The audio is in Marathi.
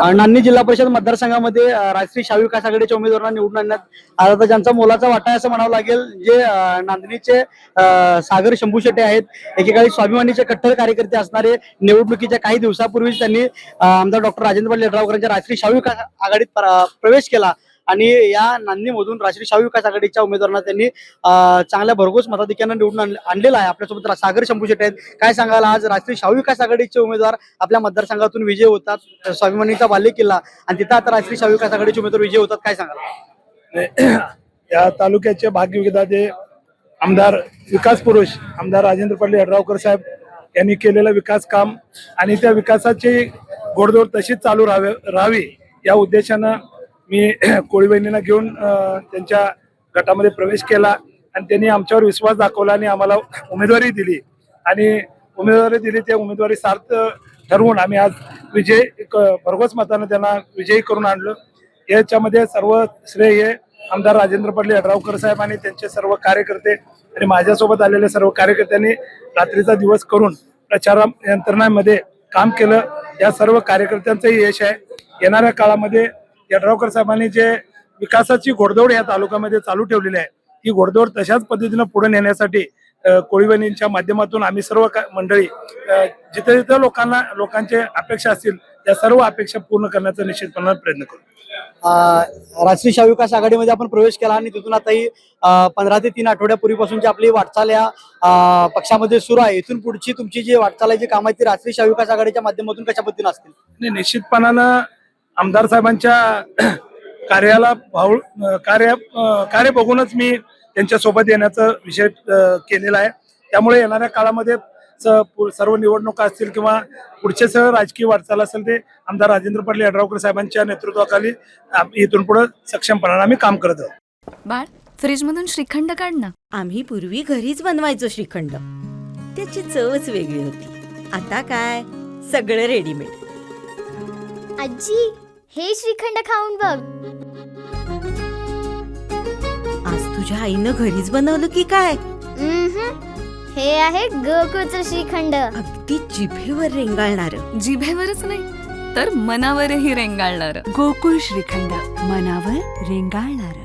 नांदणी जिल्हा परिषद मतदारसंघामध्ये राष्ट्रीय शाहू विकास आघाडीच्या उमेदवारांना निवडून आणण्यात आला तर ज्यांचा मोलाचा वाटा आहे असं म्हणावं लागेल. जे नांदणीचे सागर शंभू शेट्टे आहेत, एकेकाळी स्वाभिमानीचे कट्टर कार्यकर्ते असणारे, निवडणुकीच्या काही दिवसापूर्वीच त्यांनी आमदार डॉक्टर राजेंद्र पाटील यड्रावकरांच्या राष्ट्रीय शाहू विकास आघाडीत प्रवेश केला आणि या नांदणीमधून राष्ट्रीय शाहू विकास आघाडीच्या उमेदवारांना त्यांनी चांगल्या भरघोस मताधिक्यानं निवडून आणलेला आहे. आपल्यासोबत सागर शंभू शेट्टे आहेत. काय सांगाल, आज राष्ट्रीय शाहू विकास आघाडीचे उमेदवार आपल्या मतदारसंघातून विजय होतात, स्वाभिमानीचा बालेकिल्ला आणि तिथं आता राष्ट्रीय शाहू विकास आघाडीचे उमेदवार विजय होतात, काय सांगाल? या तालुक्याचे भाग्यविधाते आमदार विकास पुरुष आमदार राजेंद्र पाटील यड्रावकर साहेब यांनी केलेलं विकास काम आणि त्या विकासाची घोडदौड तशीच चालू राहावी या उद्देशानं मी कोळी बहिणींना घेऊन त्यांच्या गटामध्ये प्रवेश केला आणि त्यांनी आमच्यावर विश्वास दाखवला आणि आम्हाला उमेदवारी दिली त्या उमेदवारी सार्थ ठरवून आम्ही आज विजय भरघोस मतानं त्यांना विजयी करून आणलं. याच्यामध्ये सर्व श्रेय हे आमदार राजेंद्र पाटील यड्रावकर साहेब आणि त्यांचे सर्व कार्यकर्ते आणि माझ्यासोबत आलेले सर्व कार्यकर्त्यांनी रात्रीचा दिवस करून प्रचार यंत्रणांमध्ये काम केलं. या सर्व कार्यकर्त्यांचंही यश आहे. येणाऱ्या काळामध्ये यड्रावकर साहेबांनी जे विकासाची घोडदौड या तालुक्यामध्ये चालू ठेवलेली आहे, ही घोडदौड तशाच पद्धतीनं पुढे नेण्यासाठी कोळी बहिणींच्या माध्यमातून आम्ही सर्व मंडळी जिथे जिथे लोकांचे अपेक्षा असतील त्या सर्व अपेक्षा पूर्ण करण्याचा निश्चितपणे प्रयत्न करू. राष्ट्रीय शाहू विकास आघाडीमध्ये आपण प्रवेश केला आणि तिथून आताही 15 ते 3 आठवड्यापूर्वीपासूनची आपली वाटचाल या पक्षामध्ये सुरू आहे. इथून पुढची तुमची जी वाटचाल आहे, जी काम आहे, ती राष्ट्रीय शाहू विकास आघाडीच्या माध्यमातून कशा पद्धतीने असतील? निश्चितपणानं आमदार साहेबांच्या कार्याला कार्य बघूनच मी त्यांच्या सोबत येण्याचा विषय केलेला आहे. त्यामुळे येणाऱ्या काळामध्ये सर्व निवडणुका असतील किंवा पुढचे सर्व राजकीय वाटचाल असेल ते आमदार राजेंद्र पाटील यड्रावकर साहेबांच्या नेतृत्वाखाली इथून पुढे सक्षमपणाने आम्ही काम करत आहोत. बाळ, फ्रीज मधून श्रीखंड काढ ना. आम्ही पूर्वी घरीच बनवायचो श्रीखंड, त्याची चवच वेगळी होती. आता काय सगळं रेडीमेड. आजी, हे श्रीखंड खाऊन बघ. आज तुझ्या आईनं घरीच बनवलं की काय? हे आहे गोकुळचं श्रीखंड. अगदी जिभेवर रेंगाळणार. जिभेवरच नाही तर मनावरही रेंगाळणार. गोकुळ श्रीखंड, मनावर रेंगाळणार.